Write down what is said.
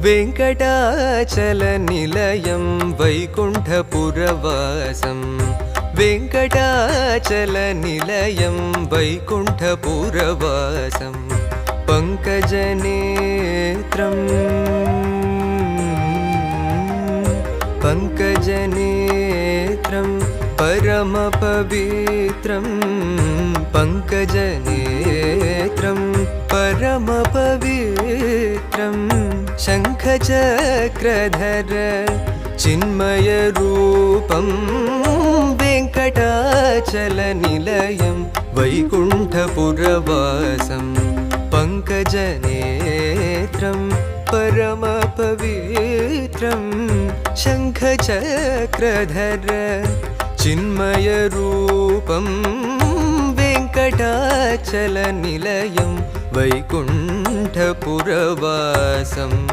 वेङ्कटाचलनिलयं वैकुण्ठपुरवासं वेङ्कटाचलनिलयं वैकुण्ठपुरवासं पङ्कजनेत्रं परमपवित्रं पङ्कजनेत्रं परमपवित्रं शङ्खचक्रधर चिन्मयरूपं वेङ्कटाचलनिलयं वैकुण्ठपुरवासं पङ्कजनेत्रं परमपवित्रं शङ्खचक्रधर चिन्मयरूपं वेङ्कटाचलनिलयं वैकुण्ठपुरवासम्।